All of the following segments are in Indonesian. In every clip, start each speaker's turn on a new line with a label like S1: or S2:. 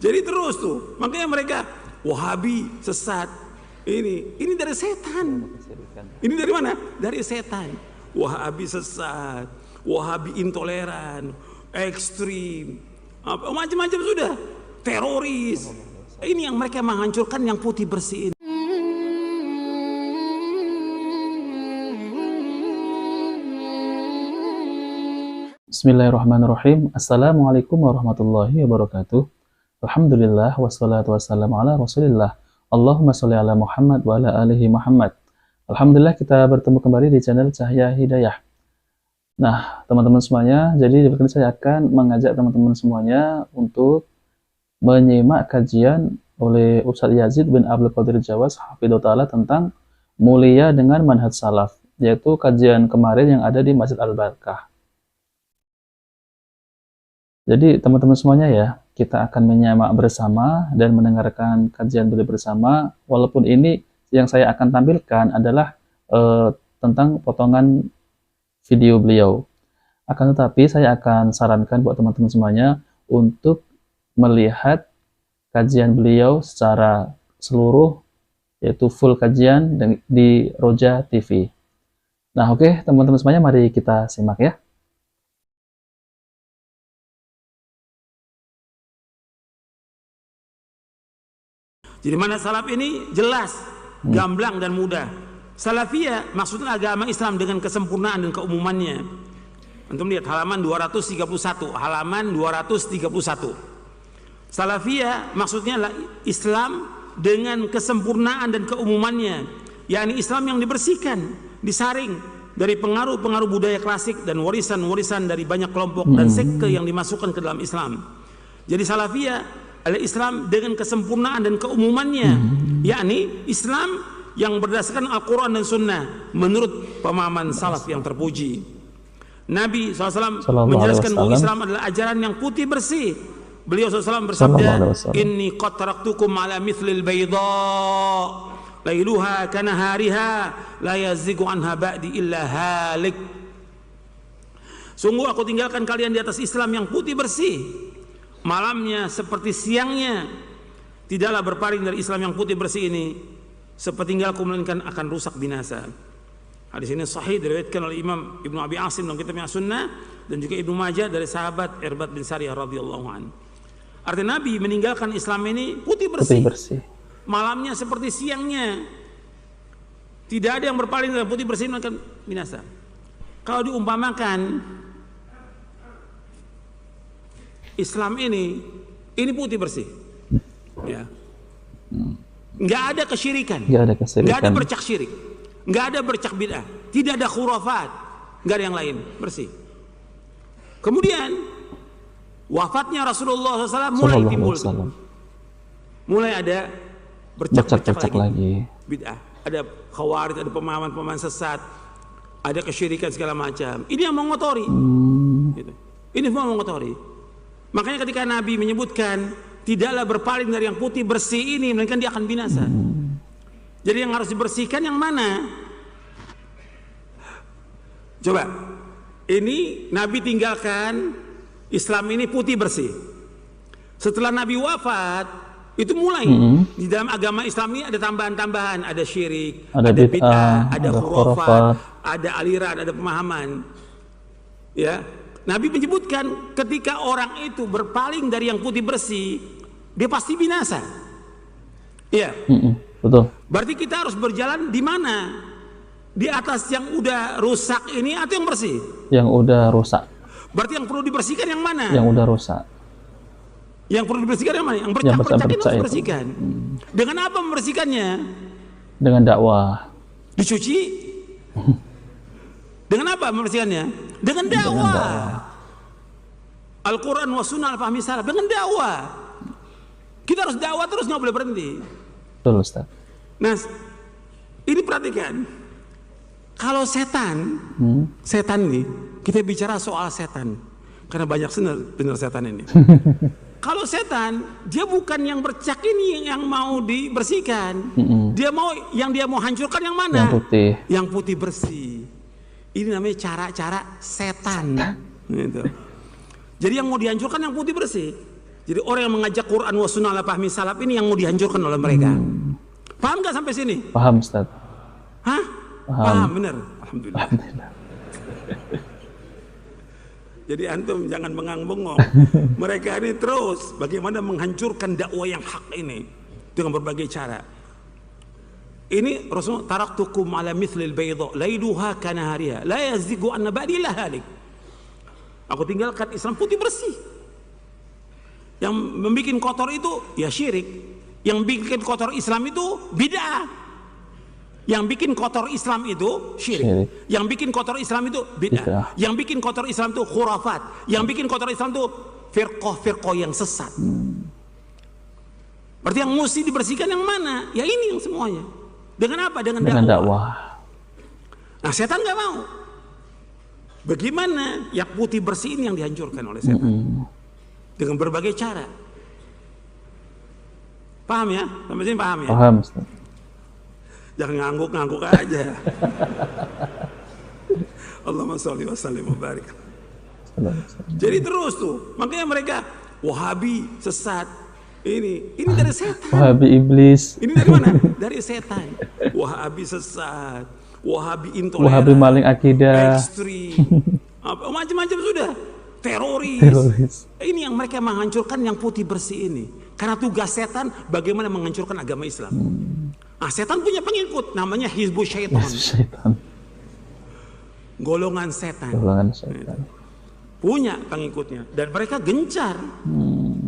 S1: Jadi terus tuh, makanya mereka Wahabi sesat. Ini dari setan. Ini dari mana? Dari setan. Wahabi sesat, Wahabi intoleran, ekstrim, macam-macam sudah, teroris. Ini yang mereka menghancurkan yang putih bersih ini.
S2: Bismillahirrahmanirrahim. Assalamualaikum warahmatullahi wabarakatuh. Alhamdulillah wassalatu wassalamu ala Rasulillah. Allahumma sholli ala Muhammad wa ala alihi Muhammad. Alhamdulillah kita bertemu kembali di channel Cahaya Hidayah. Nah, teman-teman semuanya, jadi di berikut saya akan mengajak teman-teman semuanya untuk menyimak kajian oleh Ustadz Yazid bin Abdul Qadir Jawas Hafidhahullah Ta'ala tentang mulia dengan manhaj salaf, yaitu kajian kemarin yang ada di Masjid Al-Barkah. Jadi teman-teman semuanya ya, kita akan menyimak bersama dan mendengarkan kajian beliau bersama. Walaupun ini yang saya akan tampilkan adalah tentang potongan video beliau. Akan tetapi saya akan sarankan buat teman-teman semuanya untuk melihat kajian beliau secara seluruh, yaitu full kajian di Roja TV. Nah oke, teman-teman semuanya, mari kita simak ya.
S1: Jadi manhaj salaf ini jelas, gamblang dan mudah. Salafiyah maksudnya agama Islam dengan kesempurnaan dan keumumannya. Antum lihat halaman 231, halaman 231. Salafiyah maksudnya adalah Islam dengan kesempurnaan dan keumumannya, yakni Islam yang dibersihkan, disaring dari pengaruh-pengaruh budaya klasik dan warisan-warisan dari banyak kelompok dan sekte yang dimasukkan ke dalam Islam. Jadi salafiyah adalah Islam dengan kesempurnaan dan keumumannya, yakni Islam yang berdasarkan Al-Quran dan Sunnah menurut pemahaman salaf yang terpuji. Nabi SAW menjelaskan bahwa Islam adalah ajaran yang putih bersih. Beliau SAW bersabda, "Inni qad taraktukum ala mithlil bayda lailuha kanahariha la yazigu anha ba'di illa halik." Sungguh aku tinggalkan kalian di atas Islam yang putih bersih, malamnya seperti siangnya, tidaklah berpaling dari Islam yang putih bersih ini sepertinggalku melainkan akan rusak binasa. Hadis ini sahih diriwayatkan oleh Imam Ibnu Abi Asim dalam kitabnya Sunnah dan juga Ibnu Majah dari sahabat Irbad bin Sariyah radhiyallahu an. Artinya Nabi meninggalkan Islam ini putih bersih. Malamnya seperti siangnya. Tidak ada yang berpaling dari putih bersih melainkan binasa. Kalau diumpamakan Islam ini putih bersih, ya, nggak ada kesyirikan, nggak ada bercak syirik, nggak ada bercak bid'ah, tidak ada khurafat, nggak ada yang lain, bersih. Kemudian wafatnya Rasulullah SAW mulai timbul, mulai ada bercak-bercak lagi, bid'ah, ada khawarij, ada pemahaman-pemahaman sesat, ada kesyirikan segala macam. Ini yang mengotori, gitu. Ini semua mengotori. Makanya ketika Nabi menyebutkan tidaklah berpaling dari yang putih bersih ini, melainkan dia akan binasa. Jadi yang harus dibersihkan yang mana? Coba, ini Nabi tinggalkan Islam ini putih bersih. Setelah Nabi wafat, itu mulai di dalam agama Islam ini ada tambahan-tambahan, ada syirik, ada bid'ah, ada khurafat, ada aliran, ada pemahaman. Ya. Nabi menyebutkan ketika orang itu berpaling dari yang putih bersih, dia pasti binasa. Iya,
S2: betul.
S1: Berarti kita harus berjalan di mana? Di atas yang udah rusak ini atau yang bersih?
S2: Yang udah rusak.
S1: Berarti yang perlu dibersihkan yang mana?
S2: Yang udah rusak.
S1: Yang perlu dibersihkan yang mana? Yang bercak-bercak itu harus dibersihkan. Dengan apa membersihkannya? Dengan dakwah. Dicuci? Dengan apa membersihkannya? Dengan dakwah. Al-Quran wa sunnah al-fahmi salaf. Dengan dakwah. Kita harus dakwah terus, nggak boleh berhenti.
S2: Betul, Ustaz. Nah,
S1: ini perhatikan. Kalau setan, setan nih, kita bicara soal setan. Karena banyak benar setan ini. Kalau setan, dia bukan yang bercak ini yang mau dibersihkan. Dia mau, yang dia mau hancurkan yang mana?
S2: Yang putih.
S1: Yang putih bersih. Ini namanya cara-cara setan. Gitu. Jadi yang mau dihancurkan yang putih bersih. Jadi orang yang mengajak Quran wa sunnah ala fahmi salaf ini yang mau dihancurkan oleh mereka. Paham nggak sampai sini?
S2: Paham, Ustaz.
S1: Hah? Paham, bener. Alhamdulillah.
S2: Alhamdulillah.
S1: Jadi antum jangan bengang-bengong. Mereka ini terus bagaimana menghancurkan dakwah yang hak ini dengan berbagai cara. Ini Rasulullah, taraktukum ala mithlil bayda lailuha kanahariha la yazigu anna ba'di illa halik. Aku tinggalkan Islam putih bersih. Yang membuat kotor itu ya syirik. Yang bikin kotor Islam itu bid'ah. Yang bikin kotor Islam itu syirik. Yang bikin kotor Islam itu bid'ah. Yang bikin kotor Islam itu khurafat. Yang bikin kotor Islam itu firqah-firqah yang sesat. Berarti yang mesti dibersihkan yang mana? Ya ini yang semuanya. Dengan apa? Dengan dakwah. Nah, setan nggak mau. Bagaimana yang putih bersih ini yang dihancurkan oleh setan? Dengan berbagai cara. Paham ya? Sampai sini paham ya?
S2: Paham, Ustaz.
S1: Jangan ngangguk-ngangguk aja. Allahumma sholli wa sallim wa barik. Jadi terus tuh, makanya mereka Wahabi sesat. Ini dari setan.
S2: Wahabi iblis.
S1: Ini dari mana? Dari setan. Wahabi sesat, Wahabi intoleran,
S2: Wahabi maling akidah,
S1: ekstrim, macam-macam sudah. Teroris. Ini yang mereka menghancurkan yang putih bersih ini. Karena tugas setan bagaimana menghancurkan agama Islam. Ah, setan punya pengikut namanya Hizbus Syaitan. Golongan setan. Punya pengikutnya dan mereka gencar.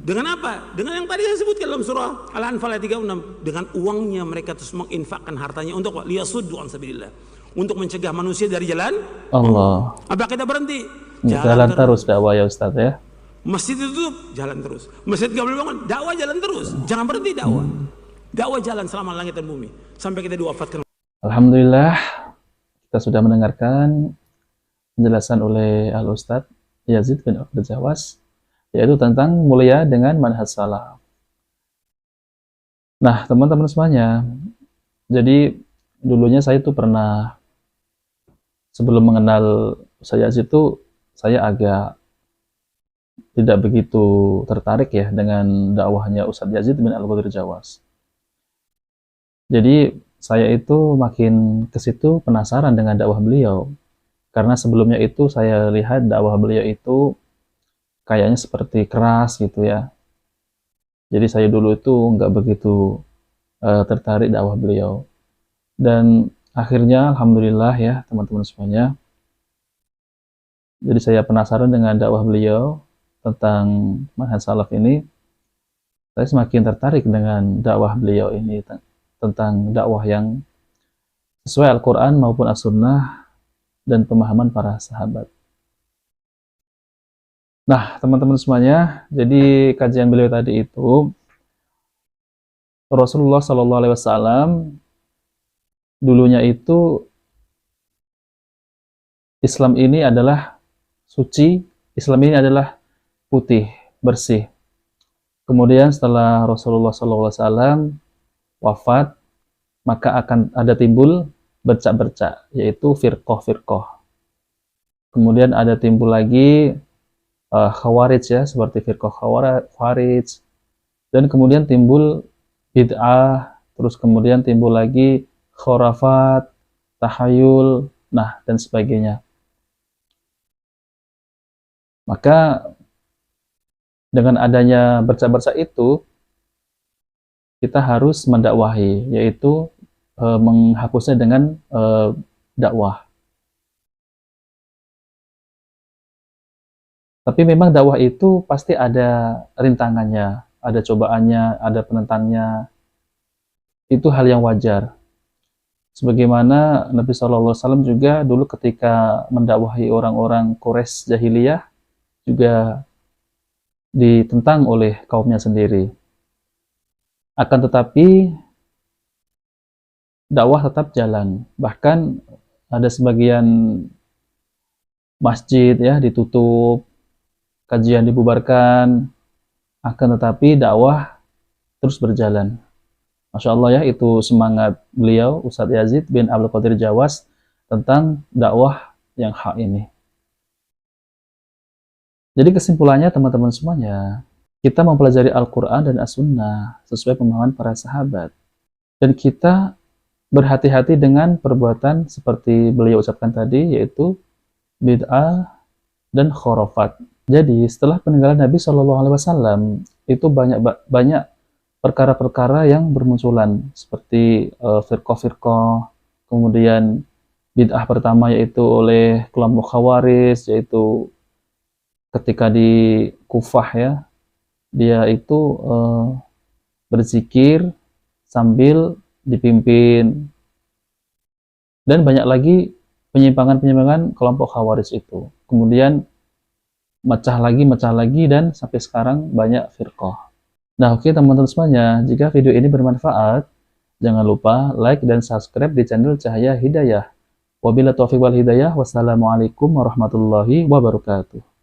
S1: Dengan apa? Dengan yang tadi saya sebutkan dalam surah Al-Anfal ayat 36. Dengan uangnya mereka terus menginfakkan hartanya untuk apa? Liyasuddu an sabilillah. Untuk mencegah manusia dari jalan Allah. Apa kita berhenti?
S2: Jalan terus dakwah ya Ustaz ya.
S1: Masjid ditutup, jalan terus. Masjid gak boleh bangun, dakwah jalan terus. Jangan berhenti dakwah. Dakwah jalan selama langit dan bumi sampai kita diwafatkan.
S2: Alhamdulillah kita sudah mendengarkan penjelasan oleh Al-Ustaz Yazid bin Abdul Jawas, yaitu tentang mulia dengan manhaj salaf. Nah, teman-teman semuanya, jadi dulunya saya tuh pernah, sebelum mengenal Ustaz Yazid itu, saya agak tidak begitu tertarik ya dengan dakwahnya Ustaz Yazid bin Al-Qadir Jawas. Jadi saya itu makin ke situ penasaran dengan dakwah beliau. Karena sebelumnya itu saya lihat dakwah beliau itu kayaknya seperti keras gitu ya. Jadi saya dulu itu nggak begitu tertarik dakwah beliau. Dan akhirnya alhamdulillah ya teman-teman semuanya. Jadi saya penasaran dengan dakwah beliau tentang manhaj salaf ini. Saya semakin tertarik dengan dakwah beliau ini tentang dakwah yang sesuai Al-Quran maupun As-Sunnah dan pemahaman para sahabat. Nah, teman-teman semuanya, jadi kajian beliau tadi itu Rasulullah SAW dulunya itu Islam ini adalah suci, Islam ini adalah putih, bersih. Kemudian setelah Rasulullah SAW wafat, maka akan ada timbul bercak-bercak, yaitu firqah-firqah. Kemudian ada timbul lagi khawarij ya, seperti firqah khawarij. Dan kemudian timbul bid'ah, terus kemudian timbul lagi khurafat, tahayul, nah dan sebagainya. Maka dengan adanya bercak-bercak itu, kita harus mendakwahi, yaitu menghapusnya dengan dakwah. Tapi memang dakwah itu pasti ada rintangannya, ada cobaannya, ada penentangnya. Itu hal yang wajar. Sebagaimana Nabi SAW juga dulu ketika mendakwahi orang-orang Quraisy jahiliyah juga ditentang oleh kaumnya sendiri. Akan tetapi dakwah tetap jalan. Bahkan ada sebagian masjid ya ditutup, kajian dibubarkan, akan tetapi dakwah terus berjalan. Masya Allah ya, itu semangat beliau Ustadz Yazid bin Abdul Qadir Jawas tentang dakwah yang hak ini. Jadi kesimpulannya teman-teman semuanya, kita mempelajari Al-Quran dan As-Sunnah sesuai pemahaman para sahabat. Dan kita berhati-hati dengan perbuatan seperti beliau ucapkan tadi, yaitu bid'ah dan khurafat. Jadi setelah peninggalan Nabi SAW itu banyak perkara-perkara yang bermunculan seperti firqah-firqah, kemudian bid'ah pertama yaitu oleh kelompok Khawarij, yaitu ketika di Kufah ya, dia itu berzikir sambil dipimpin, dan banyak lagi penyimpangan-penyimpangan kelompok Khawarij itu. Kemudian mecah lagi, dan sampai sekarang banyak firqah. Nah, oke teman-teman semuanya, jika video ini bermanfaat, jangan lupa like dan subscribe di channel Cahaya Hidayah. Wabillahi taufiq wal hidayah. Wassalamualaikum warahmatullahi wabarakatuh.